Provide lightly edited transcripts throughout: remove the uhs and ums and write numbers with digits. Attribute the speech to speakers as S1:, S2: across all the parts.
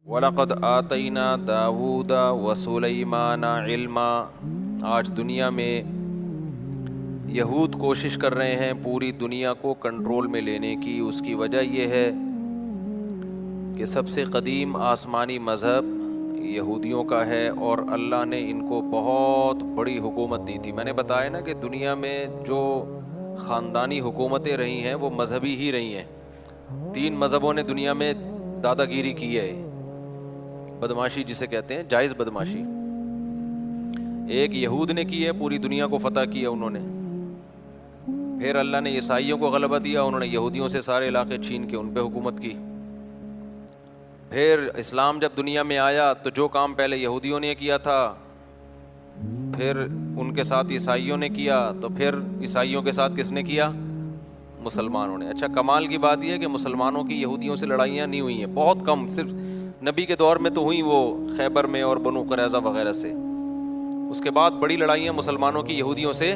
S1: وَلَقَدْ آتَيْنَا دَاوُودَ وَسُلَيْمَانَ عِلْمًا۔ آج دنیا میں یہود کوشش کر رہے ہیں پوری دنیا کو کنٹرول میں لینے کی۔ اس کی وجہ یہ ہے کہ سب سے قدیم آسمانی مذہب یہودیوں کا ہے اور اللہ نے ان کو بہت بڑی حکومت دی تھی۔ میں نے بتایا نا کہ دنیا میں جو خاندانی حکومتیں رہی ہیں وہ مذہبی ہی رہی ہیں۔ 3 مذہبوں نے دنیا میں دادا گیری کی ہے، بدماشی جسے کہتے ہیں، جائز بدماشی۔ ایک یہود نے کی ہے، پوری دنیا کو فتح کیا انہوں نے۔ پھر اللہ نے عیسائیوں کو غلبہ دیا، انہوں نے یہودیوں سے سارے علاقے چھین کے ان پہ حکومت کی۔ پھر اسلام جب دنیا میں آیا تو جو کام پہلے یہودیوں نے کیا تھا پھر ان کے ساتھ عیسائیوں نے کیا، تو پھر عیسائیوں کے ساتھ کس نے کیا؟ مسلمانوں نے۔ اچھا، کمال کی بات یہ ہے کہ مسلمانوں کی یہودیوں سے لڑائیاں نہیں ہوئی ہیں، بہت کم، صرف نبی کے دور میں تو ہوئیں، وہ خیبر میں اور بنو قریظہ وغیرہ سے۔ اس کے بعد بڑی لڑائیاں مسلمانوں کی یہودیوں سے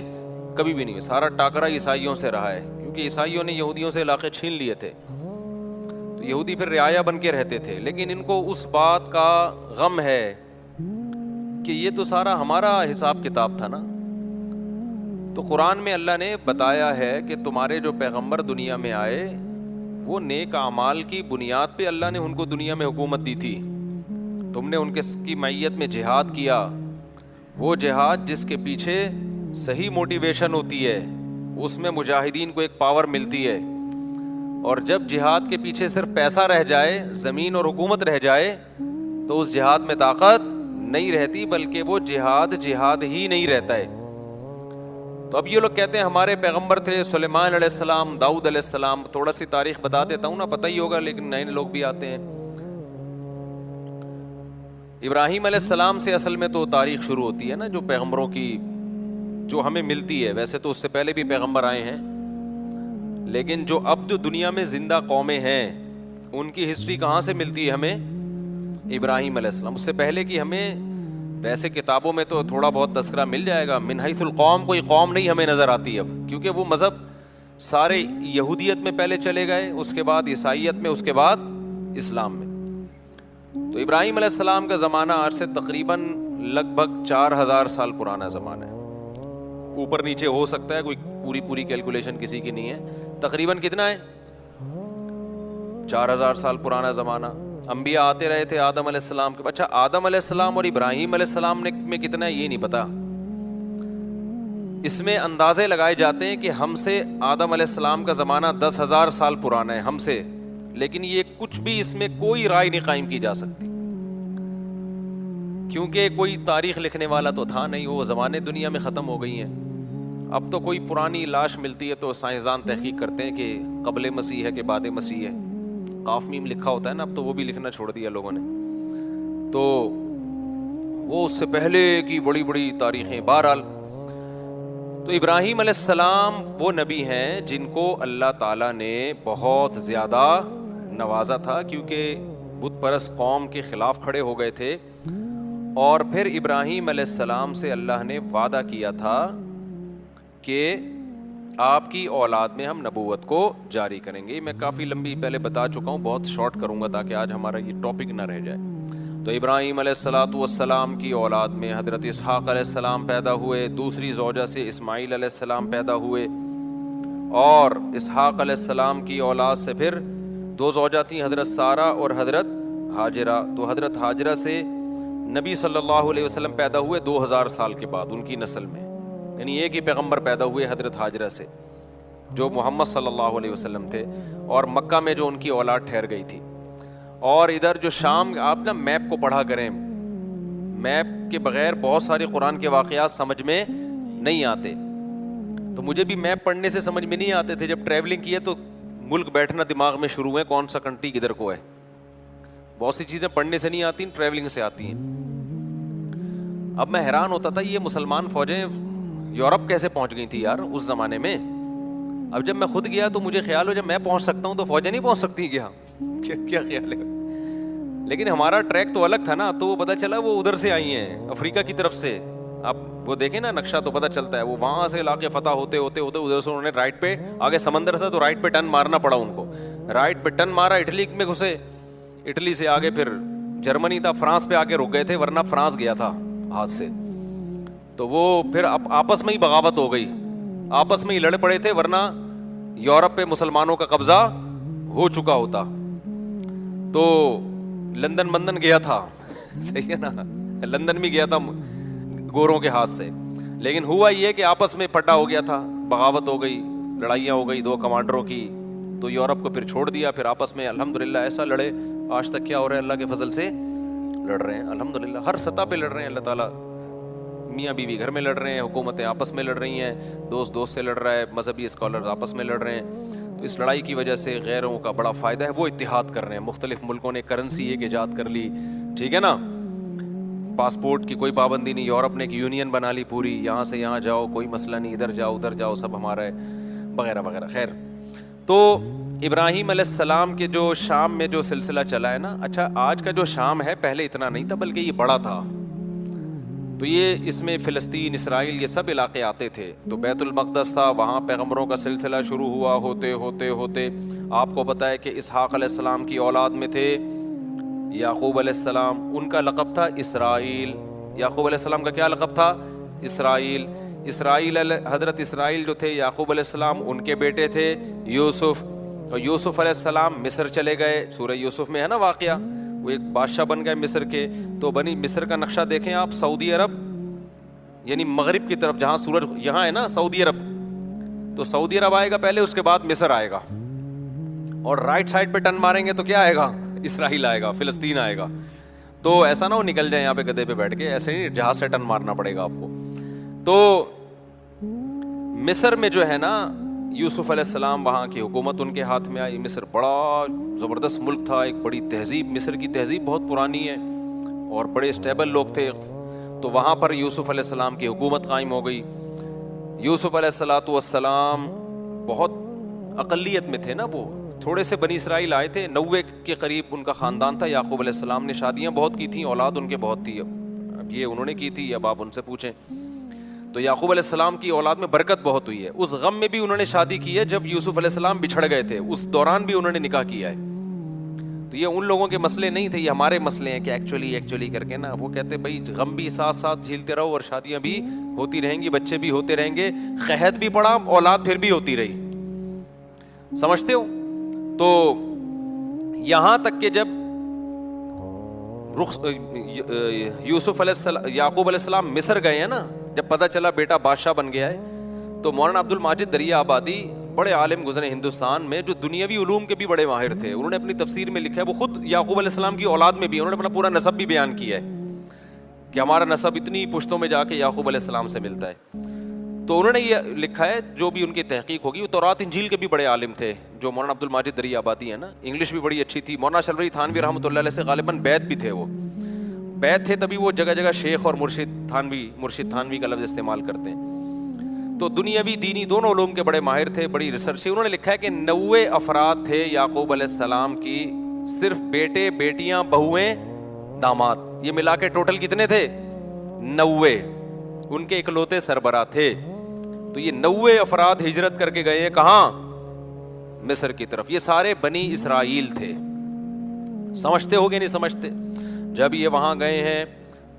S1: کبھی بھی نہیں ہوئی۔ سارا ٹاکرا عیسائیوں سے رہا ہے، کیونکہ عیسائیوں نے یہودیوں سے علاقے چھین لیے تھے، تو یہودی پھر رعایا بن کے رہتے تھے۔ لیکن ان کو اس بات کا غم ہے کہ یہ تو سارا ہمارا حساب کتاب تھا نا۔ تو قرآن میں اللہ نے بتایا ہے کہ تمہارے جو پیغمبر دنیا میں آئے وہ نیک اعمال کی بنیاد پہ اللہ نے ان کو دنیا میں حکومت دی تھی۔ تم نے ان کی معیت میں جہاد کیا، وہ جہاد جس کے پیچھے صحیح موٹیویشن ہوتی ہے، اس میں مجاہدین کو ایک پاور ملتی ہے۔ اور جب جہاد کے پیچھے صرف پیسہ رہ جائے، زمین اور حکومت رہ جائے، تو اس جہاد میں طاقت نہیں رہتی، بلکہ وہ جہاد ہی نہیں رہتا ہے۔ تو اب یہ لوگ کہتے ہیں ہمارے پیغمبر تھے سلیمان علیہ السلام، داؤد علیہ السلام۔ تھوڑا سی تاریخ بتا دیتا ہوں نا، پتہ ہی ہوگا لیکن نئے لوگ بھی آتے ہیں۔ ابراہیم علیہ السلام سے اصل میں تو تاریخ شروع ہوتی ہے نا، جو پیغمبروں کی جو ہمیں ملتی ہے۔ ویسے تو اس سے پہلے بھی پیغمبر آئے ہیں، لیکن جو دنیا میں زندہ قومیں ہیں ان کی ہسٹری کہاں سے ملتی ہے ہمیں؟ ابراہیم علیہ السلام۔ اس سے پہلے کی ہمیں ویسے کتابوں میں تو تھوڑا بہت تذکرہ مل جائے گا، من حیث القوم کوئی قوم نہیں ہمیں نظر آتی اب، کیونکہ وہ مذہب سارے یہودیت میں پہلے چلے گئے، اس کے بعد عیسائیت میں، اس کے بعد اسلام میں۔ تو ابراہیم علیہ السلام کا زمانہ آج سے تقریباً لگ بھگ 4000 سال پرانا زمانہ ہے۔ اوپر نیچے ہو سکتا ہے، کوئی پوری کیلکولیشن کسی کی نہیں ہے۔ تقریباً کتنا ہے؟ 4000 سال پرانا زمانہ۔ انبیاء آتے رہے تھے آدم علیہ السلام کے۔ اچھا، آدم علیہ السلام اور ابراہیم علیہ السلام میں کتنا ہے یہ نہیں پتا۔ اس میں اندازے لگائے جاتے ہیں کہ ہم سے آدم علیہ السلام کا زمانہ 10,000 سال پرانا ہے ہم سے، لیکن یہ کچھ بھی اس میں کوئی رائے نہیں قائم کی جا سکتی، کیونکہ کوئی تاریخ لکھنے والا تو تھا نہیں، وہ زمانے دنیا میں ختم ہو گئی ہیں۔ اب تو کوئی پرانی لاش ملتی ہے تو سائنسدان تحقیق کرتے ہیں کہ قبل مسیح ہے کہ بعد مسیح ہے، قاف میم لکھا ہوتا ہے نا، اب تو وہ بھی لکھنا چھوڑ دیا لوگوں نے، تو وہ اس سے پہلے کی بڑی بڑی تاریخیں۔ بہرحال تو ابراہیم علیہ السلام وہ نبی ہیں جن کو اللہ تعالیٰ نے بہت زیادہ نوازا تھا، کیونکہ بت پرست قوم کے خلاف کھڑے ہو گئے تھے، اور پھر ابراہیم علیہ السلام سے اللہ نے وعدہ کیا تھا کہ آپ کی اولاد میں ہم نبوت کو جاری کریں گے۔ میں کافی لمبی پہلے بتا چکا ہوں، بہت شارٹ کروں گا تاکہ آج ہمارا یہ ٹاپک نہ رہ جائے۔ تو ابراہیم علیہ السلام کی اولاد میں حضرت اسحاق علیہ السلام پیدا ہوئے، دوسری زوجہ سے اسماعیل علیہ السلام پیدا ہوئے، اور اسحاق علیہ السلام کی اولاد سے پھر 2 زوجہ تھیں، حضرت سارہ اور حضرت ہاجرہ۔ تو حضرت ہاجرہ سے نبی صلی اللہ علیہ وسلم پیدا ہوئے 2000 سال کے بعد ان کی نسل میں، یعنی ایک ہی پیغمبر پیدا ہوئے حضرت ہاجرہ سے، جو محمد صلی اللہ علیہ وسلم تھے، اور مکہ میں جو ان کی اولاد ٹھہر گئی تھی۔ اور ادھر جو شام، آپ نا میپ کو پڑھا کریں، میپ کے بغیر بہت سارے قرآن کے واقعات سمجھ میں نہیں آتے۔ تو مجھے بھی میپ پڑھنے سے سمجھ میں نہیں آتے تھے، جب ٹریولنگ کی ہے تو ملک بیٹھنا دماغ میں شروع ہے، کون سا کنٹری کدھر کو ہے۔ بہت سی چیزیں پڑھنے سے نہیں آتی، ٹریولنگ سے آتی ہیں۔ اب میں حیران ہوتا تھا یہ مسلمان فوجیں یورپ کیسے پہنچ گئی تھی یار اس زمانے میں۔ اب جب میں خود گیا تو مجھے خیال ہو جب میں پہنچ سکتا ہوں تو فوجیں نہیں پہنچ سکتی کیا؟ کیا خیال ہے؟ لیکن ہمارا ٹریک تو الگ تھا نا، تو وہ پتہ چلا وہ ادھر سے آئی ہیں، افریقہ کی طرف سے۔ اب وہ دیکھیں نا نقشہ تو پتہ چلتا ہے، وہ وہاں سے علاقے فتح ہوتے ہوتے ادھر سے انہوں نے رائٹ پہ، آگے سمندر تھا تو رائٹ پہ ٹرن مارنا پڑا ان کو، رائٹ پہ ٹرن مارا، اٹلی میں گھسے، اٹلی سے آگے پھر جرمنی تھا, فرانس پہ آ کے رک گئے تھے, ورنہ فرانس گیا تھا ہاتھ سے. تو وہ پھر آپس میں ہی بغاوت ہو گئی, آپس میں ہی لڑ پڑے تھے, ورنہ یورپ پہ مسلمانوں کا قبضہ ہو چکا ہوتا. تو لندن گیا تھا, صحیح ہے نا, لندن بھی گیا تھا گوروں کے ہاتھ سے, لیکن ہوا یہ کہ آپس میں پھٹا ہو گیا تھا, بغاوت ہو گئی, لڑائیاں ہو گئی دو کمانڈروں کی, تو یورپ کو پھر چھوڑ دیا. پھر آپس میں الحمدللہ ایسا لڑے, آج تک کیا ہو رہا ہے, اللہ کے فضل سے لڑ رہے ہیں الحمدللہ, ہر سطح پہ لڑ رہے ہیں اللہ تعالیٰ. میاں بیوی گھر میں لڑ رہے ہیں, حکومتیں آپس میں لڑ رہی ہیں, دوست سے لڑ رہا ہے, مذہبی اسکالر آپس میں لڑ رہے ہیں. تو اس لڑائی کی وجہ سے غیروں کا بڑا فائدہ ہے, وہ اتحاد کر رہے ہیں. مختلف ملکوں نے کرنسی ایک ایجاد کر لی, ٹھیک ہے نا, پاسپورٹ کی کوئی پابندی نہیں, یورپ نے ایک یونین بنا لی پوری, یہاں سے یہاں جاؤ کوئی مسئلہ نہیں, ادھر جاؤ ادھر جاؤ سب ہمارا ہے, وغیرہ وغیرہ. خیر, تو ابراہیم علیہ السلام کے جو شام میں جو سلسلہ چلا ہے نا, اچھا آج کا جو شام ہے پہلے اتنا نہیں تھا بلکہ یہ بڑا تھا. تو یہ اس میں فلسطین, اسرائیل, یہ سب علاقے آتے تھے. تو بیت المقدس تھا, وہاں پیغمبروں کا سلسلہ شروع ہوا, ہوتے ہوتے ہوتے آپ کو پتہ ہے کہ اسحاق علیہ السلام کی اولاد میں تھے یعقوب علیہ السلام, ان کا لقب تھا اسرائیل. یعقوب علیہ السلام کا کیا لقب تھا؟ اسرائیل. حضرت اسرائیل جو تھے یعقوب علیہ السلام, ان کے بیٹے تھے یوسف, اور یوسف علیہ السلام مصر چلے گئے. سورہ یوسف میں ہے نا واقعہ, وہ ایک بادشاہ بن گئے مصر کے. تو بنی مصر کا نقشہ دیکھیں آپ, سعودی عرب یعنی مغرب کی طرف, جہاں سورج یہاں ہے نا سعودی عرب, تو سعودی عرب آئے گا پہلے, اس کے بعد مصر آئے گا, اور رائٹ سائڈ پہ ٹرن ماریں گے تو کیا آئے گا؟ اسرائیل آئے گا, فلسطین آئے گا. تو ایسا نہ ہو نکل جائیں یہاں پہ گدھے پہ بیٹھ کے, ایسے نہیں, جہاز سے ٹرن مارنا پڑے گا آپ کو. تو مصر میں جو ہے نا یوسف علیہ السلام, وہاں کی حکومت ان کے ہاتھ میں آئی. مصر بڑا زبردست ملک تھا, ایک بڑی تہذیب, مصر کی تہذیب بہت پرانی ہے اور بڑے اسٹیبل لوگ تھے. تو وہاں پر یوسف علیہ السلام کی حکومت قائم ہو گئی. یوسف علیہ السلام بہت اقلیت میں تھے نا, وہ تھوڑے سے بنی اسرائیل آئے تھے, 90 کے قریب ان کا خاندان تھا. یعقوب علیہ السلام نے شادیاں بہت کی تھیں, اولاد ان کے بہت تھی. اب یہ انہوں نے کی تھی, اب آپ ان سے پوچھیں. تو یعقوب علیہ السلام کی اولاد میں برکت بہت ہوئی ہے. اس غم میں بھی انہوں نے شادی کی ہے جب یوسف علیہ السلام بچھڑ گئے تھے, اس دوران بھی انہوں نے نکاح کیا ہے. تو یہ ان لوگوں کے مسئلے نہیں تھے, یہ ہمارے مسئلے ہیں کہ ایکچولی کر کے نا, وہ کہتے بھائی غم بھی ساتھ ساتھ جھیلتے رہو, اور شادیاں بھی ہوتی رہیں گی, بچے بھی ہوتے رہیں گے, قحط بھی پڑا, اولاد پھر بھی ہوتی رہی. سمجھتے ہو؟ تو یہاں تک کہ جب یوسف علیہ السلام, یعقوب علیہ السلام مصر گئے ہیں نا, جب پتہ چلا بیٹا بادشاہ بن گیا ہے, تو مولانا عبد الماجد دریا آبادی بڑے عالم گزرے ہندوستان میں, جو دنیاوی علوم کے بھی بڑے ماہر تھے. انہوں نے اپنی تفسیر میں لکھا ہے, وہ خود یعقوب علیہ السلام کی اولاد میں بھی, انہوں نے اپنا پورا نسب بھی بیان کیا ہے کہ ہمارا نسب اتنی پشتوں میں جا کے یعقوب علیہ السلام سے ملتا ہے. تو انہوں نے یہ لکھا ہے, جو بھی ان کی تحقیق ہوگی. وہ تورات انجیل کے بھی بڑے عالم تھے جو مولانا عبد الماجد دریا آبادی ہے نا, انگلش بھی بڑی اچھی تھی. مولانا شلوری تھانوی رحمۃ اللہ علیہ سے غالباً بیت بھی تھے, وہ بیت تھے, تبھی وہ جگہ جگہ شیخ اور مرشد تھانوی کا لفظ استعمال کرتے ہیں. تو دنیاوی دینی دونوں علوم کے بڑے ماہر تھے, بڑی ریسرچ. انہوں نے لکھا ہے کہ 90 افراد تھے یعقوب علیہ السلام کی, صرف بیٹے, بیٹیاں, بہویں, داماد, یہ ملا کے ٹوٹل کتنے تھے؟ 90. ان کے اکلوتے سربراہ تھے. تو یہ 90 افراد ہجرت کر کے گئے ہیں کہاں؟ مصر کی طرف. یہ سارے بنی اسرائیل تھے. سمجھتے ہو گے نہیں سمجھتے؟ جب یہ وہاں گئے ہیں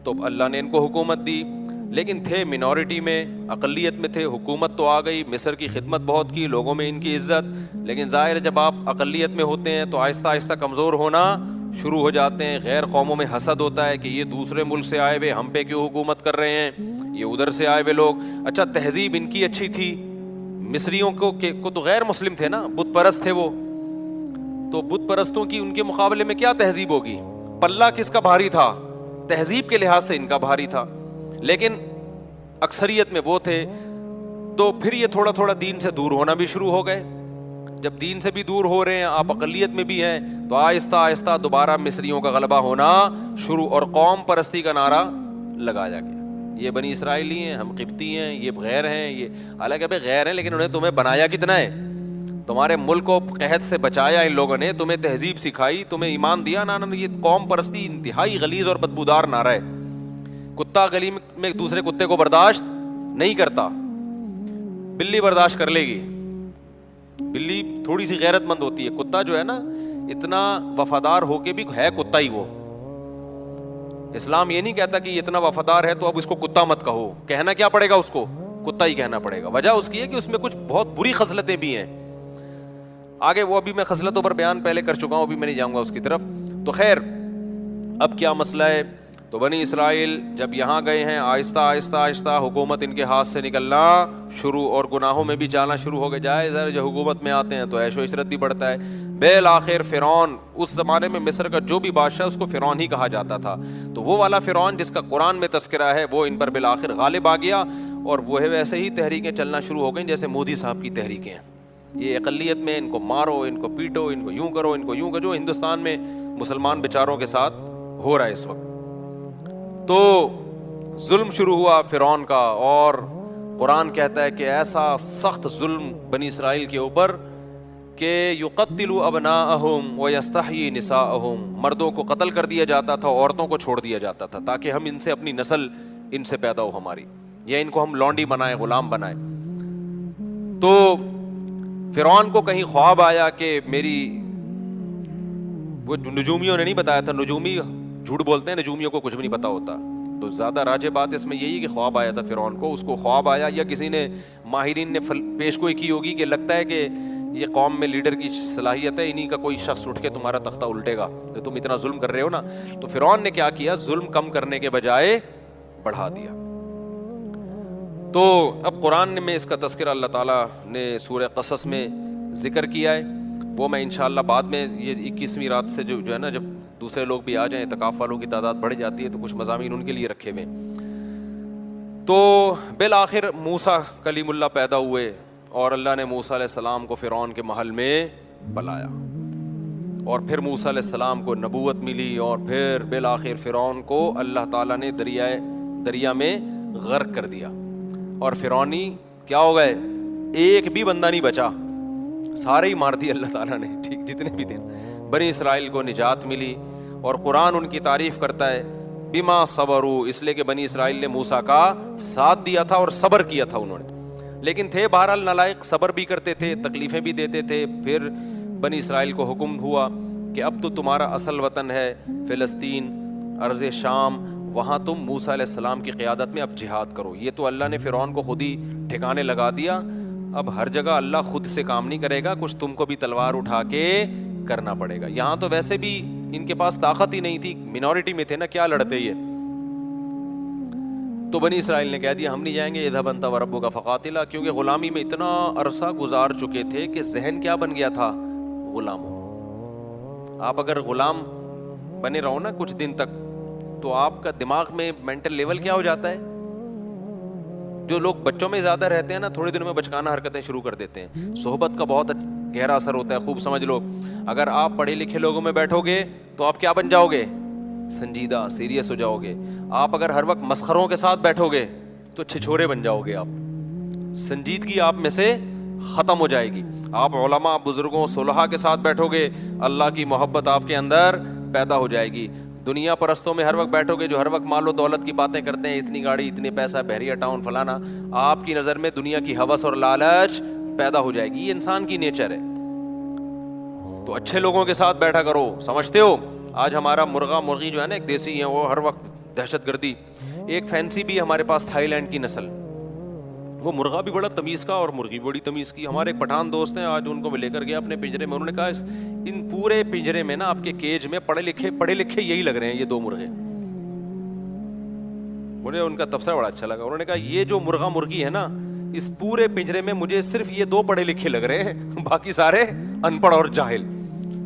S1: تو اللہ نے ان کو حکومت دی, لیکن تھے منورٹی میں, اقلیت میں تھے. حکومت تو آ گئی, مصر کی خدمت بہت کی, لوگوں میں ان کی عزت, لیکن ظاہر ہے جب آپ اقلیت میں ہوتے ہیں تو آہستہ آہستہ کمزور ہونا شروع ہو جاتے ہیں. غیر قوموں میں حسد ہوتا ہے کہ یہ دوسرے ملک سے آئے ہوئے ہم پہ کیوں حکومت کر رہے ہیں, یہ ادھر سے آئے ہوئے لوگ. اچھا تہذیب ان کی اچھی تھی, مصریوں کو تو غیر مسلم تھے نا, بت پرست تھے وہ, تو بت پرستوں کی ان کے مقابلے میں کیا تہذیب ہوگی؟ پلہ کس کا بھاری تھا؟ تہذیب کے لحاظ سے ان کا بھاری تھا, لیکن اکثریت میں وہ تھے. تو پھر یہ تھوڑا تھوڑا دین سے دور ہونا بھی شروع ہو گئے. جب دین سے بھی دور ہو رہے ہیں, آپ اقلیت میں بھی ہیں, تو آہستہ آہستہ دوبارہ مصریوں کا غلبہ ہونا شروع, اور قوم پرستی کا نعرہ لگایا گیا. یہ بنی اسرائیلی ہیں, ہم قبطی ہیں, یہ غیر ہیں, یہ حالانکہ ابھی غیر ہیں, لیکن انہیں تمہیں بنایا کتنا ہے؟ تمہارے ملک کو قحط سے بچایا ان لوگوں نے, تمہیں تہذیب سکھائی, تمہیں ایمان دیا. نا یہ قوم پرستی انتہائی غلیظ اور بدبودار نعرہ ہے. کتا گلی میں ایک دوسرے کتے کو برداشت نہیں کرتا, بلی برداشت کر لے گی. بلی تھوڑی سی غیرت مند ہوتی ہے, کتا جو ہے نا اتنا وفادار ہو کے بھی ہے کتا ہی وہ, اسلام یہ نہیں کہتا کہ یہ اتنا وفادار ہے تو اب اس کو کتا مت کہو. کہنا کیا پڑے گا اس کو؟ کتا ہی کہنا پڑے گا. وجہ اس کی ہے کہ اس میں کچھ بہت بری خصلتیں بھی ہیں. آگے وہ ابھی میں خصلتوں پر بیان پہلے کر چکا ہوں, ابھی میں نہیں جاؤں گا اس کی طرف. تو خیر, اب کیا مسئلہ ہے؟ تو بنی اسرائیل جب یہاں گئے ہیں, آہستہ آہستہ آہستہ حکومت ان کے ہاتھ سے نکلنا شروع, اور گناہوں میں بھی جانا شروع ہو گئے. جائے ذرا جو حکومت میں آتے ہیں تو عیش و عشرت بھی بڑھتا ہے. بالآخر فرعون, اس زمانے میں مصر کا جو بھی بادشاہ اس کو فرعون ہی کہا جاتا تھا, تو وہ والا فرعون جس کا قرآن میں تذکرہ ہے وہ ان پر بالآخر غالب آ گیا, اور وہ ہے ویسے ہی تحریکیں چلنا شروع ہو گئیں جیسے مودی صاحب کی تحریکیں ہیں. یہ اقلیت میں ان کو مارو, ان کو پیٹو, ان کو یوں کرو, ان کو یوں کرو, جو ہندوستان میں مسلمان بیچاروں کے ساتھ ہو رہا ہے اس وقت. تو ظلم شروع ہوا فرعون کا, اور قرآن کہتا ہے کہ ایسا سخت ظلم بنی اسرائیل کے اوپر کہ یقتل ابناءہم ویستحیی نساءہم, مردوں کو قتل کر دیا جاتا تھا, عورتوں کو چھوڑ دیا جاتا تھا تاکہ ہم ان سے اپنی نسل ان سے پیدا ہو ہماری, یا ان کو ہم لونڈی بنائیں, غلام بنائیں. تو فرعون کو کہیں خواب آیا کہ میری, وہ نجومیوں نے نہیں بتایا تھا, نجومی جھوٹ بولتے ہیں, نجومیوں کو کچھ بھی نہیں پتا ہوتا, تو زیادہ راجع بات اس میں یہی کہ خواب آیا تھا فرعون کو. اس کو خواب آیا یا کسی نے ماہرین نے پیش گوئی کی ہوگی کہ لگتا ہے کہ یہ قوم میں لیڈر کی صلاحیت ہے, انہی کا کوئی شخص اٹھ کے تمہارا تختہ الٹے گا, تو تم اتنا ظلم کر رہے ہو نا. تو فرعون نے کیا کیا, ظلم کم کرنے کے بجائے بڑھا دیا. تو اب قرآن میں اس کا تذکرہ اللہ تعالیٰ نے سورہ قصص میں ذکر کیا ہے, وہ میں انشاءاللہ بعد میں, یہ 21ویں رات سے جو ہے نا, جب دوسرے لوگ بھی آ جائیں, اعتکاف والوں کی تعداد بڑھ جاتی ہے, تو کچھ مضامین ان کے لیے رکھے ہوئے. تو بالآخر موسیٰ کلیم اللہ پیدا ہوئے, اور اللہ نے موسیٰ علیہ السلام کو فرعون کے محل میں بلایا, اور پھر موسیٰ علیہ السلام کو نبوت ملی, اور پھر بالآخر فرعون کو اللہ تعالیٰ نے دریا میں غرق کر دیا, اور فرعونی کیا ہو گئے, ایک بھی بندہ نہیں بچا, سارے ہی مار دیے اللہ تعالیٰ نے, ٹھیک, جتنے بھی تھے. بنی اسرائیل کو نجات ملی, اور قرآن ان کی تعریف کرتا ہے بما صبروا, اس لیے کہ بنی اسرائیل نے موسیٰ کا ساتھ دیا تھا اور صبر کیا تھا انہوں نے. لیکن تھے بہرحال نالائق, صبر بھی کرتے تھے, تکلیفیں بھی دیتے تھے. پھر بنی اسرائیل کو حکم ہوا کہ اب تو تمہارا اصل وطن ہے فلسطین, ارض شام, وہاں تم موسیٰ علیہ السلام کی قیادت میں اب جہاد کرو. یہ تو اللہ نے فرعون کو خود ہی ٹھکانے لگا دیا, اب ہر جگہ اللہ خود سے کام نہیں کرے گا, کچھ تم کو بھی تلوار اٹھا کے کرنا پڑے گا. یہاں تو ویسے بھی ان کے پاس طاقت ہی نہیں تھی, منورٹی میں تھے نا, کیا لڑتے یہ. تو بنی اسرائیل نے کہہ دیا ہم نہیں جائیں گے, اذهب انت وربک فقاتلا, کیونکہ غلامی میں اتنا عرصہ گزار چکے تھے کہ ذہن کیا بن گیا تھا, غلاموں. آپ اگر غلام بنے رہو نا کچھ دن تک, تو آپ کا دماغ میں مینٹل لیول کیا ہو جاتا ہے. جو لوگ بچوں میں زیادہ رہتے ہیں نا, تھوڑے دنوں میں بچکانہ حرکتیں شروع کر دیتے ہیں. صحبت کا بہت گہرا اثر ہوتا ہے, خوب سمجھ لو. اگر آپ پڑھے لکھے لوگوں میں بیٹھو گے تو آپ کیا بن جاؤ گے, سنجیدہ, سیریس ہو جاؤ گے. آپ اگر ہر وقت مسخروں کے ساتھ بیٹھو گے تو چھچھورے بن جاؤ گے آپ, سنجیدگی آپ میں سے ختم ہو جائے گی. آپ علماء, بزرگوں, صلحاء کے ساتھ بیٹھو گے, اللہ کی محبت آپ کے اندر پیدا ہو جائے گی. دنیا پرستوں میں ہر وقت بیٹھو گے جو ہر وقت مال و دولت کی باتیں کرتے ہیں, اتنی گاڑی, اتنے پیسہ, بحریہ ٹاؤن, فلانا, آپ کی نظر میں دنیا کی ہوس اور لالچ پیدا ہو جائے گی. یہ انسان کی نیچر ہے. تو اچھے لوگوں کے ساتھ بیٹھا کرو. سمجھتے ہو آج ہمارا مرغا مرغی جو ہے نا, ایک دیسی ہیں وہ ہر وقت دہشت گردی. ایک فینسی بھی ہمارے پاس تھائی لینڈ کی نسل, وہ مرغا بھی بڑا تمیز کا اور مرغی بڑی تمیز کی. ہمارے ایک پٹھان دوست ہیں, آج ان کو میں لے کر گیا اپنے پنجرے میں, انہوں نے کہا ان پورے پنجرے میں نا آپ کے کیج میں پڑھے لکھے یہی لگ رہے ہیں, یہ 2 مرغے. مجھے ان کا تبصرہ بڑا اچھا لگا. انہوں نے کہا یہ جو مرغا مرغی ہے نا, اس پورے پنجرے میں مجھے صرف یہ 2 پڑھے لکھے لگ رہے ہیں, باقی سارے ان پڑھ اور جاہل.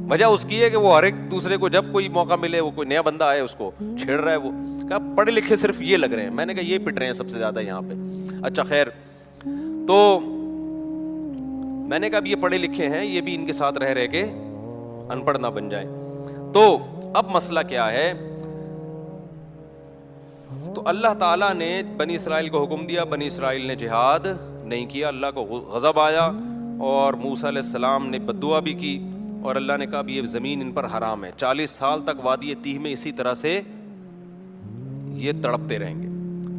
S1: وجہ اس کی ہے کہ وہ ہر ایک دوسرے کو جب کوئی موقع ملے, وہ کوئی نیا بندہ آئے اس کو چھیڑ رہا ہے. وہ کہا پڑھے لکھے صرف یہ لگ رہے ہیں. میں نے کہا یہ پٹ رہے ہیں سب سے زیادہ یہاں پہ. اچھا خیر, تو میں نے کہا اب یہ پڑھے لکھے ہیں, یہ بھی ان کے ساتھ رہ کے ان پڑھ نہ بن جائیں. تو اب مسئلہ کیا ہے, تو اللہ تعالیٰ نے بنی اسرائیل کو حکم دیا, بنی اسرائیل نے جہاد نہیں کیا. اللہ کو غضب آیا اور موسیٰ علیہ السلام نے بد دعا بھی کی, اور اللہ نے کہا یہ زمین ان پر حرام ہے. 40 سال تک وادی تیہ میں اسی طرح سے یہ تڑپتے رہیں گے.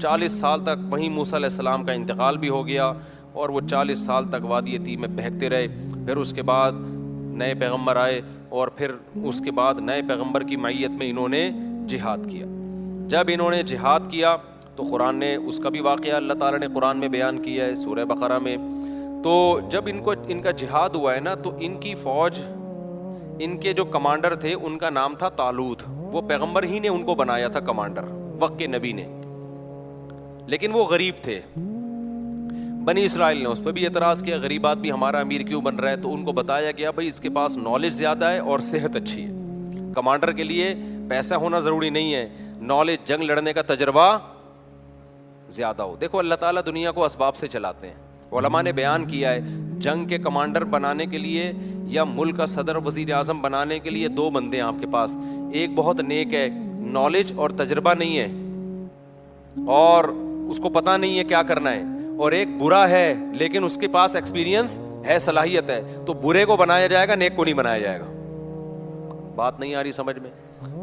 S1: 40 سال تک وہیں موسیٰ علیہ السلام کا انتقال بھی ہو گیا, اور وہ 40 سال تک وادی تیہ میں بہکتے رہے. پھر اس کے بعد نئے پیغمبر آئے, اور پھر اس کے بعد نئے پیغمبر کی معیت میں انہوں نے جہاد کیا. جب انہوں نے جہاد کیا تو قرآن نے اس کا بھی واقعہ اللہ تعالیٰ نے قرآن میں بیان کیا ہے سورہ بقرہ میں. تو جب ان کا جہاد ہوا ہے نا, تو ان کی فوج, ان کے جو کمانڈر تھے ان کا نام تھا طالوت. وہ پیغمبر ہی نے ان کو بنایا تھا کمانڈر, وقت کے نبی نے, لیکن وہ غریب تھے. بنی اسرائیل نے اس پہ بھی اعتراض کیا, غریب آدمی ہمارا امیر کیوں بن رہا ہے؟ تو ان کو بتایا گیا بھائی اس کے پاس نالج زیادہ ہے اور صحت اچھی ہے. کمانڈر کے لیے پیسہ ہونا ضروری نہیں ہے, نالج, جنگ لڑنے کا تجربہ زیادہ ہو. دیکھو اللہ تعالیٰ دنیا کو اسباب سے چلاتے ہیں. علماء نے بیان کیا ہے جنگ کے کمانڈر بنانے کے لیے یا ملک کا صدر وزیر اعظم بنانے کے لیے 2 بندے ہیں آپ کے پاس. ایک بہت نیک ہے, نالج اور تجربہ نہیں ہے اور اس کو پتہ نہیں ہے کیا کرنا ہے, اور ایک برا ہے لیکن اس کے پاس ایکسپیرینس ہے, صلاحیت ہے. تو برے کو بنایا جائے گا, نیک کو نہیں بنایا جائے گا. بات نہیں آ رہی سمجھ میں؟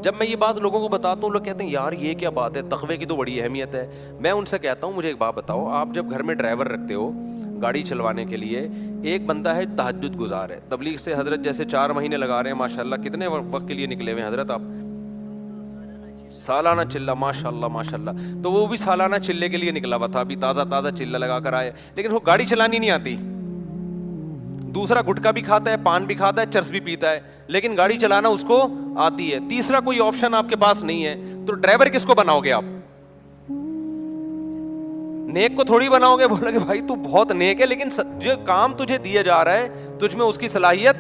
S1: جب میں یہ بات لوگوں کو بتاتا ہوں, لوگ کہتے ہیں یار یہ کیا بات ہے, تقوی کی تو بڑی اہمیت ہے. میں ان سے کہتا ہوں مجھے ایک بات بتاؤ, آپ جب گھر میں ڈرائیور رکھتے ہو گاڑی چلوانے کے لیے, ایک بندہ ہے تہجد گزار ہے, تبلیغ سے حضرت جیسے 4 مہینے لگا رہے ہیں ماشاءاللہ, کتنے وقت کے لیے نکلے ہوئے ہیں حضرت آپ؟ سالانہ چلہ, ماشاءاللہ ماشاءاللہ. تو وہ بھی سالانہ چلے کے لیے نکلا ہوا تھا, ابھی تازہ چلہ لگا کر آئے, لیکن وہ گاڑی چلانی نہیں آتی. دوسرا گٹکا بھی کھاتا ہے, پان بھی کھاتا ہے, چرس بھی پیتا ہے, لیکن گاڑی چلانا اس کو آتی ہے. تیسرا کوئی آپشن آپ کے پاس نہیں ہے, تو ڈرائیور کس کو بناؤ گے آپ؟ نیک کو تھوڑی بناؤ گے. بولو گے بھائی تو بہت نیک ہے لیکن جو کام تجھے دیا جا رہا ہے تجھ میں اس کی صلاحیت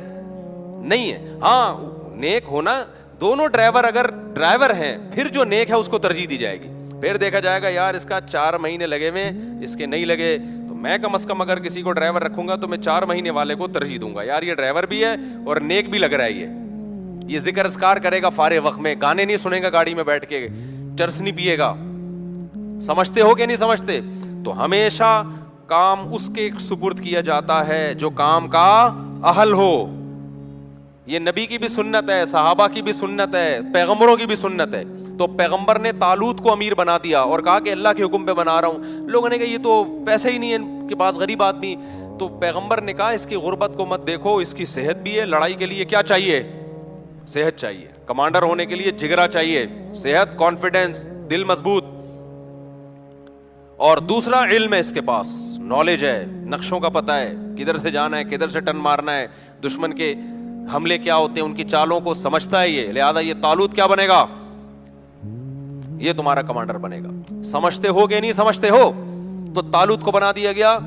S1: نہیں ہے. ہاں نیک ہونا, دونوں ڈرائیور اگر ڈرائیور ہیں پھر جو نیک ہے اس کو ترجیح دی جائے گی. پھر دیکھا جائے گا یار اس کا 4 مہینے لگے ہوئے, اس کے نہیں لگے, تو میں کم از کم اگر کسی کو ڈرائیور رکھوں گا تو میں 4 مہینے والے کو ترجیح دوں گا, یار یہ ڈرائیور بھی ہے اور نیک بھی لگ رہا ہے, یہ ذکر اذکار کرے گا فارغ وقت میں, گانے نہیں سنے گا گاڑی میں بیٹھ کے, چرس نہیں پیے گا. سمجھتے ہو کہ نہیں سمجھتے؟ تو ہمیشہ کام اس کے سپرد کیا جاتا ہے جو کام کا اہل ہو. یہ نبی کی بھی سنت ہے, صحابہ کی بھی سنت ہے, پیغمبروں کی بھی سنت ہے. تو پیغمبر نے طالوت کو امیر بنا دیا اور کہا کہ اللہ کے حکم پہ بنا رہا ہوں. لوگوں نے کہا یہ تو پیسے ہی نہیں ہے ان کے پاس, غریب آدمی. تو پیغمبر نے کہا اس کی غربت کو مت دیکھو, اس کی صحت بھی ہے. لڑائی کے لیے کیا چاہیے؟ صحت چاہیے. کمانڈر ہونے کے لیے جگرا چاہیے, صحت, کانفیڈنس, دل مضبوط. اور دوسرا علم ہے اس کے پاس, نالج ہے, نقشوں کا پتہ ہے, کدھر سے جانا ہے, کدھر سے ٹن مارنا ہے, دشمن کے حملے کیا ہوتے ہیں, ان کی چالوں کو سمجھتا ہے یہ. لہذا یہ طالوت کیا بنے گا؟ یہ تمہارا کمانڈر بنے گا. سمجھتے ہو کہ نہیں سمجھتے ہو؟ تو طالوت کو بنا دیا گیا,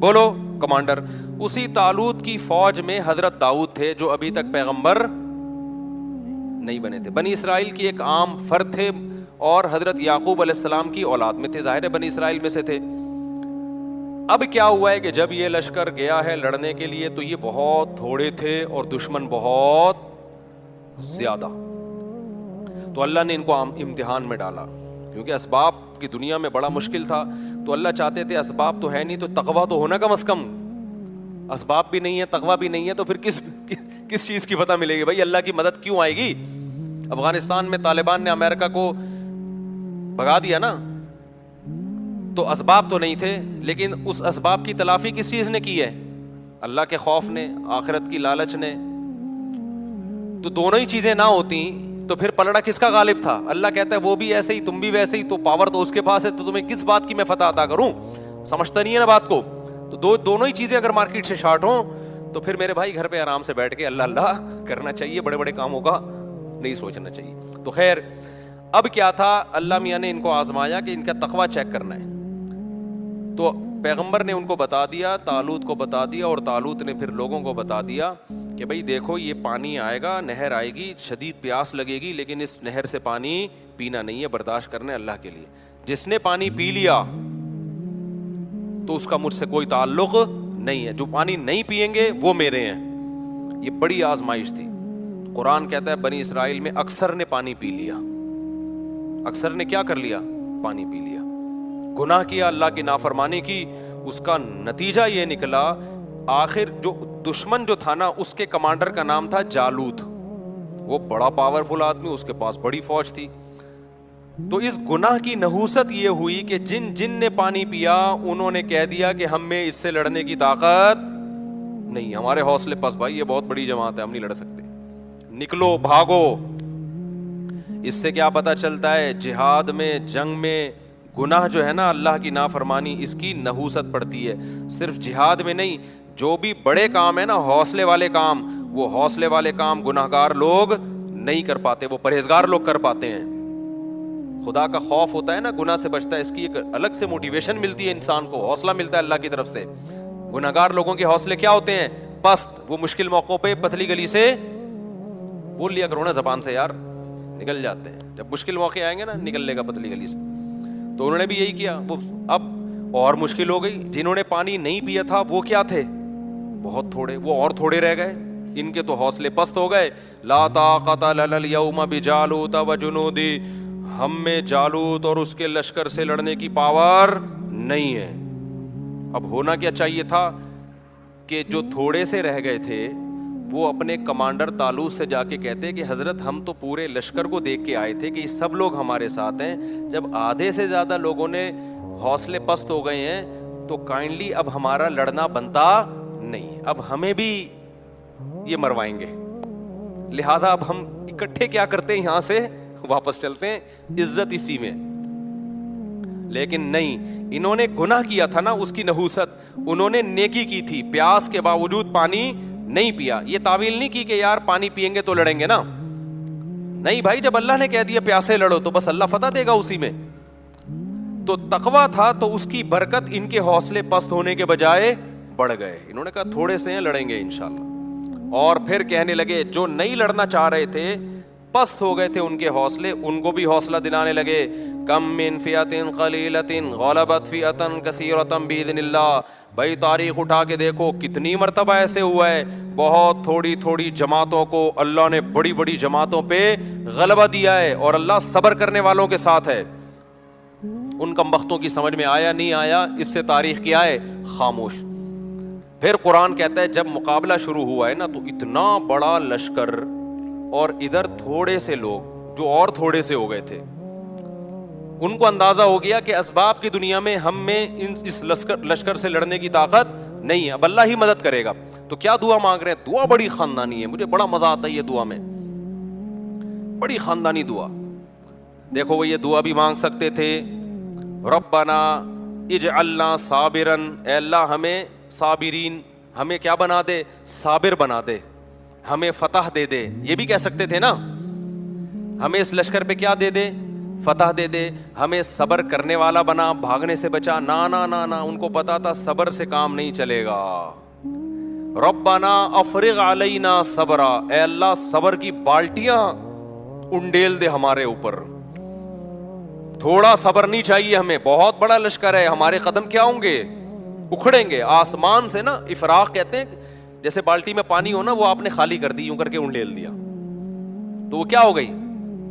S1: بولو, کمانڈر. اسی طالوت کی فوج میں حضرت داؤد تھے جو ابھی تک پیغمبر نہیں بنے تھے. بنی اسرائیل کی ایک عام فرد تھے اور حضرت یعقوب علیہ السلام کی اولاد میں تھے, ظاہر ہے بنی اسرائیل میں سے تھے. اب کیا ہوا ہے کہ جب یہ لشکر گیا ہے لڑنے کے لیے تو یہ بہت تھوڑے تھے اور دشمن بہت زیادہ. تو اللہ نے ان کو امتحان میں ڈالا, کیونکہ اسباب کی دنیا میں بڑا مشکل تھا. تو اللہ چاہتے تھے اسباب تو ہے نہیں تو تقویٰ تو ہونا کم از کم. اسباب بھی نہیں ہے, تقویٰ بھی نہیں ہے, تو پھر کس چیز کی فتح ملے گی بھائی؟ اللہ کی مدد کیوں آئے گی؟ افغانستان میں طالبان نے امریکہ کو بھگا دیا نا, تو اسباب تو نہیں تھے, لیکن اس اسباب کی تلافی کس چیز نے کی ہے؟ اللہ کے خوف نے, آخرت کی لالچ نے. تو دونوں ہی چیزیں نہ ہوتی تو پھر پلڑا کس کا غالب تھا؟ اللہ کہتا ہے وہ بھی ایسے ہی, تم بھی ویسے ہی, تو پاور تو اس کے پاس ہے, تو تمہیں کس بات کی میں فتح عطا کروں؟ سمجھتا نہیں ہے نا بات کو. تو دونوں ہی چیزیں اگر مارکیٹ سے شارٹ ہوں تو پھر میرے بھائی گھر پہ آرام سے بیٹھ کے اللہ اللہ کرنا چاہیے, بڑے بڑے کاموں کا نہیں سوچنا چاہیے. تو خیر, اب کیا تھا, اللہ میاں نے ان کو آزمایا کہ ان کا تقویٰ چیک کرنا ہے. تو پیغمبر نے ان کو بتا دیا, طالوت کو بتا دیا, اور طالوت نے پھر لوگوں کو بتا دیا کہ بھائی دیکھو یہ پانی آئے گا, نہر آئے گی, شدید پیاس لگے گی, لیکن اس نہر سے پانی پینا نہیں ہے, برداشت کرنا ہے اللہ کے لیے. جس نے پانی پی لیا تو اس کا مجھ سے کوئی تعلق نہیں ہے, جو پانی نہیں پئیں گے وہ میرے ہیں. یہ بڑی آزمائش تھی. قرآن کہتا ہے بنی اسرائیل میں اکثر نے پانی پی لیا. اکثر نے کیا کر لیا؟ پانی پی لیا. گناہ کیا, اللہ کی نافرمانی کی, اس کا نتیجہ یہ نکلا. آخر جو دشمن جو تھا نا, اس کے کمانڈر کا نام تھا جالوت. وہ بڑا پاورفل آدمی, اس کے پاس بڑی فوج تھی. تو اس گناہ کی نحوست یہ ہوئی کہ جن نے پانی پیا انہوں نے کہہ دیا کہ ہم میں اس سے لڑنے کی طاقت نہیں, ہمارے حوصلے پس بھائی, یہ بہت بڑی جماعت ہے, ہم نہیں لڑ سکتے, نکلو بھاگو. اس سے کیا پتہ چلتا ہے؟ جہاد میں، جنگ میں گناہ جو ہے نا، اللہ کی نافرمانی، اس کی نحوست پڑتی ہے. صرف جہاد میں نہیں، جو بھی بڑے کام ہے نا، حوصلے والے کام، وہ حوصلے والے کام گناہگار لوگ نہیں کر پاتے، وہ پرہیزگار لوگ کر پاتے ہیں. خدا کا خوف ہوتا ہے نا، گناہ سے بچتا ہے، اس کی ایک الگ سے موٹیویشن ملتی ہے انسان کو، حوصلہ ملتا ہے اللہ کی طرف سے. گناہگار لوگوں کے حوصلے کیا ہوتے ہیں؟ پست. وہ مشکل موقعوں پہ پتلی گلی سے بول لیا کرو نا زبان سے، یار نکل جاتے ہیں. جب مشکل موقع آئیں گے نا، نکل لے گا پتلی گلی سے. تو انہوں نے بھی یہی کیا. وہ اب اور مشکل ہو گئی. جنہوں نے پانی نہیں پیا تھا وہ کیا تھے؟ بہت تھوڑے. وہ اور تھوڑے رہ گئے. ان کے تو حوصلے پست ہو گئے. لا طاقت لنا اليوم بجالوت وجنودی، ہم میں جالوت اور اس کے لشکر سے لڑنے کی پاور نہیں ہے. اب ہونا کیا چاہیے تھا کہ جو تھوڑے سے رہ گئے تھے وہ اپنے کمانڈر طالوت سے جا کے کہتے کہ حضرت ہم تو پورے لشکر کو دیکھ کے آئے تھے کہ یہ سب لوگ ہمارے ساتھ ہیں. جب آدھے سے زیادہ لوگوں نے حوصلے پست ہو گئے ہیں تو کائنڈلی اب ہمارا لڑنا بنتا نہیں، اب ہمیں بھی یہ مروائیں گے، لہذا اب ہم اکٹھے کیا کرتے ہیں، یہاں سے واپس چلتے ہیں، عزت اسی میں. لیکن نہیں، انہوں نے گناہ کیا تھا نا، اس کی نحوست. انہوں نے نیکی کی تھی، پیاس کے باوجود پانی نہیں پیا. یہ تعویل نہیں کی کہ یار پانی پیئیں گے تو لڑیں گے نا. نہیں بھائی، جب اللہ نے کہہ دیا پیاسے لڑو تو بس اللہ فتح دے گا اسی میں. تو تقویٰ تھا تو اس کی برکت ان کے حوصلے پست ہونے کے بجائے بڑھ گئے. انہوں نے کہا تھوڑے سے ہیں، لڑیں گے انشاءاللہ. اور پھر کہنے لگے جو نہیں لڑنا چاہ رہے تھے، پست ہو گئے تھے ان کے حوصلے، ان کو بھی حوصلہ دلانے لگے. کم من فئۃ قلیلۃ غلبت فئۃ کثیرۃ باذن اللہ. بھائی تاریخ اٹھا کے دیکھو کتنی مرتبہ ایسے ہوا ہے، بہت تھوڑی تھوڑی جماعتوں کو اللہ نے بڑی بڑی جماعتوں پہ غلبہ دیا ہے، اور اللہ صبر کرنے والوں کے ساتھ ہے. ان کمبختوں کی سمجھ میں آیا نہیں آیا، اس سے تاریخ کیا ہے؟ خاموش. پھر قرآن کہتا ہے جب مقابلہ شروع ہوا ہے نا، تو اتنا بڑا لشکر اور ادھر تھوڑے سے لوگ جو اور تھوڑے سے ہو گئے تھے، ان کو اندازہ ہو گیا کہ اسباب کی دنیا میں ہم میں اس لشکر سے لڑنے کی طاقت نہیں ہے، اب اللہ ہی مدد کرے گا. تو کیا دعا مانگ رہے ہیں؟ دعا بڑی خاندانی ہے، مجھے بڑا مزہ آتا ہے یہ دعا میں، بڑی خاندانی دعا. دیکھو وہ یہ دعا بھی مانگ سکتے تھے، ربنا اجعلنا صابرن، اے اللہ ہمیں صابرین، ہمیں کیا بنا دے؟ صابر بنا دے، ہمیں فتح دے دے. یہ بھی کہہ سکتے تھے نا، ہمیں اس لشکر پہ کیا دے دے؟ فتح دے دے. ہمیں صبر کرنے والا بنا، بھاگنے سے بچا. نا نا نا نا، ان کو پتا تھا صبر سے کام نہیں چلے گا. ربنا افرغ علینا صبرا، اے اللہ صبر کی بالٹیاں انڈیل دے ہمارے اوپر. تھوڑا صبر نہیں چاہیے ہمیں، بہت بڑا لشکر ہے، ہمارے قدم کیا ہوں گے؟ اکھڑیں گے. آسمان سے نا افراغ کہتے ہیں، جیسے بالٹی میں پانی ہو نا، وہ آپ نے خالی کر دی، یوں کر کے انڈیل دیا تو وہ کیا ہو گئی؟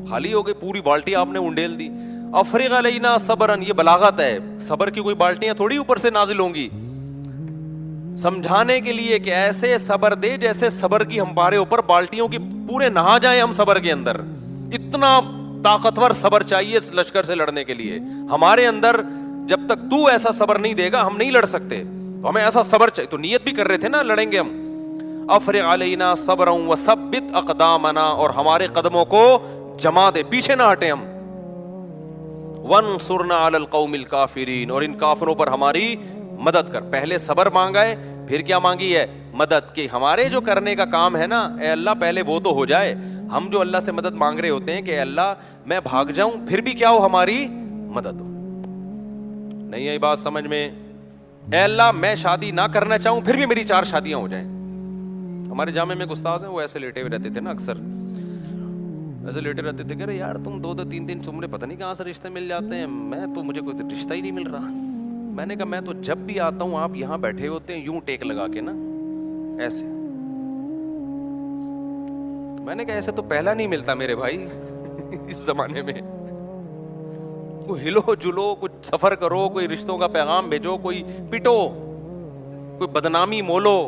S1: خالی ہو گئی، پوری بالٹی آپ نے انڈیل دی. افرغ علینا صبرن، یہ بلاغت ہے، صبر کی کوئی بالٹیاں تھوڑی اوپر سے نازل ہوں گی. سمجھانے کے لیے کہ ایسے صبر دے جیسے صبر کی ہمارے اوپر بالٹیوں کی پورے نہا جائیں ہم صبر کے اندر. اتنا طاقتور صبر چاہیے اس لشکر سے لڑنے کے لیے ہمارے اندر. جب تک تو ایسا صبر نہیں دے گا ہم نہیں لڑ سکتے، تو ہمیں ایسا صبر چاہیے. تو نیت بھی کر رہے تھے نا لڑیں گے ہم. افرغ علینا صبرا وثبت اقدامنا، اور ہمارے قدموں کو جما دے، پیچھے نہ ہٹیں ہم. وانصرنا علی القوم الکافرین، اور ان کافروں پر ہماری مدد کر. پہلے صبر مانگا ہے، پھر کیا مانگی ہے؟ مدد. کہ ہمارے جو کرنے کا کام ہے نا، اے اللہ پہلے وہ تو ہو جائے. ہم جو اللہ سے مدد مانگ رہے ہوتے ہیں کہ اے اللہ میں بھاگ جاؤں پھر بھی کیا ہو؟ ہماری مدد ہو. نہیں آئی بات سمجھ میں؟ اے اللہ میں شادی نہ کرنا چاہوں پھر بھی میری 4 شادیاں ہو جائیں. ہمارے جامع میں ایک استاذ ہیں، وہ ایسے لیٹے ہوئے رہتے تھے نا، اکثر ایسے لیٹے رہتے تھے کہ یار تم 2 3 تمہیں پتہ نہیں کہاں سے رشتے مل جاتے ہیں، میں تو مجھے کوئی رشتہ ہی نہیں مل رہا. میں نے کہا میں تو جب بھی آتا ہوں آپ یہاں بیٹھے ہوتے ہیں یوں ٹیک لگا کے نا ایسے. میں نے کہا ایسے تو پہلا نہیں ملتا میرے بھائی اس زمانے میں. کوئی ہلو جلو، کچھ سفر کرو، کوئی رشتوں کا پیغام بھیجو، کوئی پٹو، کوئی بدنامی مولو،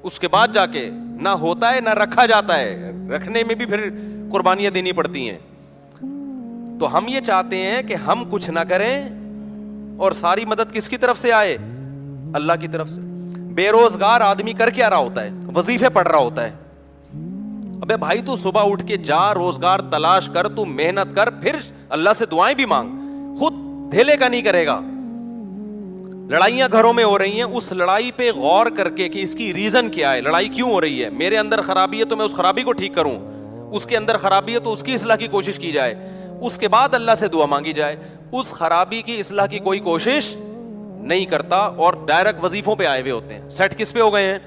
S1: اس کے بعد جا کے نہ ہوتا ہے نہ رکھا جاتا ہے. رکھنے میں بھی پھر قربانیاں دینی پڑتی ہیں. تو ہم یہ چاہتے ہیں کہ ہم کچھ نہ کریں اور ساری مدد کس کی طرف سے آئے؟ اللہ کی طرف سے. بے روزگار آدمی کر کیا رہا ہوتا ہے؟ وظیفے پڑھ رہا ہوتا ہے. ابے بھائی تو صبح اٹھ کے جا, روزگار تلاش کر, تو محنت کر, پھر اللہ سے دعائیں بھی مانگ. خود دھیلے کا نہیں کرے گا. لڑائیاں گھروں میں ہو رہی ہیں, اس لڑائی پہ غور کر کے کہ اس کی ریزن کیا ہے, لڑائی کیوں ہو رہی ہے. میرے اندر خرابی ہے تو میں اس خرابی کو ٹھیک کروں, اس کے اندر خرابی ہے تو اس کی اصلاح کی کوشش کی جائے, اس کے بعد اللہ سے دعا مانگی جائے. اس خرابی کی اصلاح کی کوئی کوشش نہیں کرتا اور ڈائریکٹ وظیفوں پہ آئے ہوئے ہوتے ہیں. سیٹ کس پہ ہو گئے ہیں؟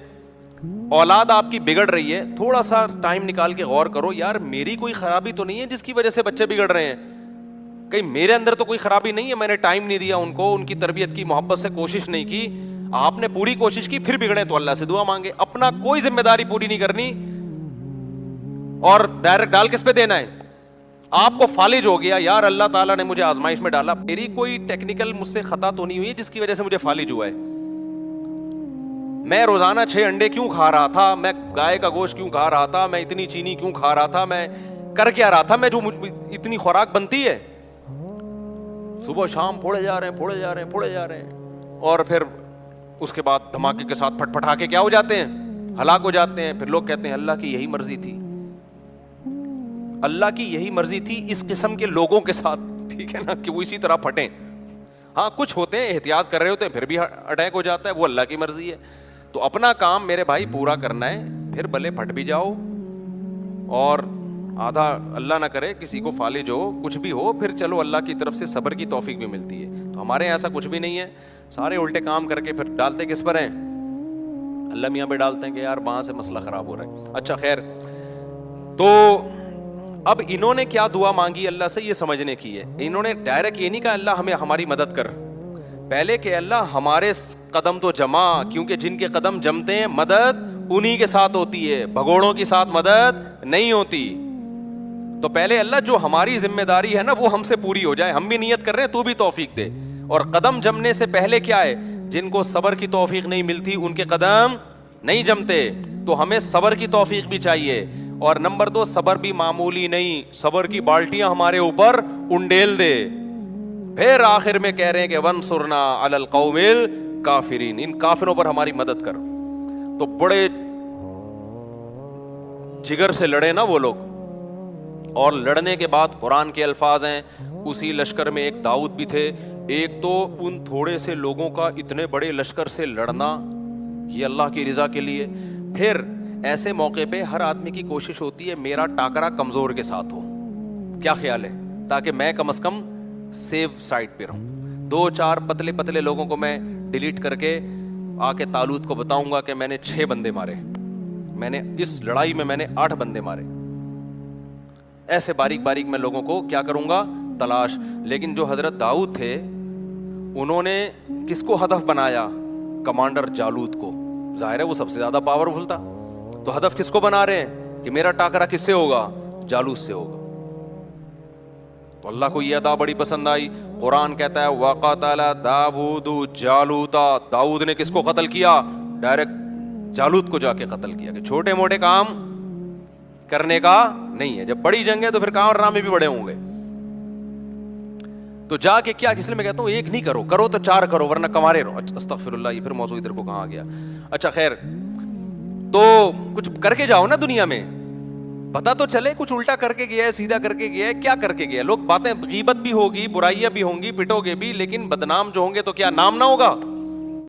S1: اولاد آپ کی بگڑ رہی ہے, تھوڑا سا ٹائم نکال کے غور کرو, یار میری کوئی خرابی تو نہیں ہے جس کی وجہ سے بچے بگڑ رہے ہیں, کہیں میرے اندر تو کوئی خرابی نہیں ہے, میں نے ٹائم نہیں دیا ان کو, ان کی تربیت کی, محبت سے کوشش نہیں کی. آپ نے پوری کوشش کی پھر بگڑے تو اللہ سے دعا مانگے. اپنا کوئی ذمہ داری پوری نہیں کرنی اور ڈائریکٹ ڈال کس پہ دینا ہے. آپ کو فالج ہو گیا, یار اللہ تعالیٰ نے مجھے آزمائش میں ڈالا, میری کوئی ٹیکنیکل مجھ سے خطا تو نہیں ہوئی جس کی وجہ سے مجھے فالج ہوا ہے. میں روزانہ 6 انڈے کیوں کھا رہا تھا, میں گائے کا گوشت کیوں کھا رہا تھا, میں اتنی چینی کیوں کھا رہا تھا, میں کر کیا رہا تھا, میں جو اتنی خوراک بنتی ہے صبح شام پھوڑے جا رہے ہیں اور پھر اس کے بعد دھماکے کے ساتھ پھٹ پھٹا کے کیا ہو جاتے ہیں, ہلاک ہو جاتے ہیں. پھر لوگ کہتے ہیں اللہ کی یہی مرضی تھی, اللہ کی یہی مرضی تھی اس قسم کے لوگوں کے ساتھ, ٹھیک ہے نا, کہ وہ اسی طرح پھٹیں. ہاں کچھ ہوتے ہیں احتیاط کر رہے ہوتے ہیں پھر بھی اٹیک ہو جاتا ہے, وہ اللہ کی مرضی ہے. تو اپنا کام میرے بھائی پورا کرنا ہے, پھر بھلے پھٹ بھی جاؤ اور آدھا اللہ نہ کرے کسی کو فالج ہو, کچھ بھی ہو, پھر چلو اللہ کی طرف سے صبر کی توفیق بھی ملتی ہے. تو ہمارے ایسا کچھ بھی نہیں ہے, سارے الٹے کام کر کے پھر ڈالتے کس پر ہیں, اللہ میاں پہ ڈالتے ہیں کہ یار وہاں سے مسئلہ خراب ہو رہا ہے. اچھا خیر, تو اب انہوں نے کیا دعا مانگی اللہ سے یہ سمجھنے کی ہے. انہوں نے ڈائریکٹ یہ نہیں کہا اللہ ہمیں ہماری مدد کر, پہلے کہ اللہ ہمارے قدم تو جما, کیونکہ جن کے قدم جمتے ہیں مدد انہی کے ساتھ ہوتی ہے, بھگوڑوں کے ساتھ مدد نہیں ہوتی. تو پہلے اللہ جو ہماری ذمہ داری ہے نا وہ ہم سے پوری ہو جائے, ہم بھی نیت کر رہے ہیں تو بھی توفیق دے. اور قدم جمنے سے پہلے کیا ہے, جن کو صبر کی توفیق نہیں ملتی ان کے قدم نہیں جمتے, تو ہمیں صبر کی توفیق بھی چاہیے. اور نمبر 2, صبر بھی معمولی نہیں, صبر کی بالٹیاں ہمارے اوپر انڈیل دے. پھر آخر میں کہہ رہے ہیں کہ وانصرنا علی القوم الکافرین, ان کافروں پر ہماری مدد کر. تو بڑے جگر سے لڑے نا وہ لوگ, اور لڑنے کے بعد قرآن کے الفاظ ہیں, اسی لشکر میں ایک داؤد بھی تھے. ایک تو ان تھوڑے سے لوگوں کا اتنے بڑے لشکر سے لڑنا یہ اللہ کی رضا کے لیے. پھر ایسے موقع پہ ہر آدمی کی کوشش ہوتی ہے میرا ٹاکرا کمزور کے ساتھ ہو, کیا خیال ہے, تاکہ میں کم از کم سیف سائڈ پہ رہوں. 2-4 پتلے پتلے لوگوں کو میں ڈیلیٹ کر کے آ کے طالوت کو بتاؤں گا کہ میں نے 6 بندے مارے, میں نے اس لڑائی میں میں نے 8 بندے مارے. ایسے باریک باریک میں لوگوں کو کیا کروں گا, تلاش. لیکن جو حضرت داؤد تھے انہوں نے کس کو ہدف بنایا, کمانڈر جالوت کو. ظاہر ہے وہ سب سے زیادہ پاورفل تھا, تو ہدف کس کو بنا رہے ہیں کہ میرا ٹاکرا کس سے ہوگا, جالوت سے ہوگا. تو اللہ کو یہ ادا بڑی پسند آئی. قرآن کہتا ہے وَقَتَلَ دَاوُودُ جَالُوتَ, داؤد نے کس کو قتل کیا, ڈائریکٹ جالوت کو جا کے قتل کیا. کہ چھوٹے موٹے کام کرنے کا نہیں ہے, جب بڑی جنگ ہے تو پھر کارنامے بھی بڑے ہوں گے. تو جا کے کیا, اس لیے میں کہتا ہوں ایک نہیں کرو, کرو تو 4 کرو ورنہ کمارے رہو. استغفر اللہ, یہ پھر موضوع ادھر کو کہاں گیا. اچھا خیر, تو کچھ کر کے جاؤ نا دنیا میں, پتا تو چلے کچھ الٹا کر کے گیا ہے, سیدھا کر کے گیا ہے, کیا کر کے گیا. لوگ باتیں, غیبت بھی ہوگی, برائیاں بھی ہوں گی, پٹو گے بھی, لیکن بدنام جو ہوں گے تو کیا نام نہ ہوگا.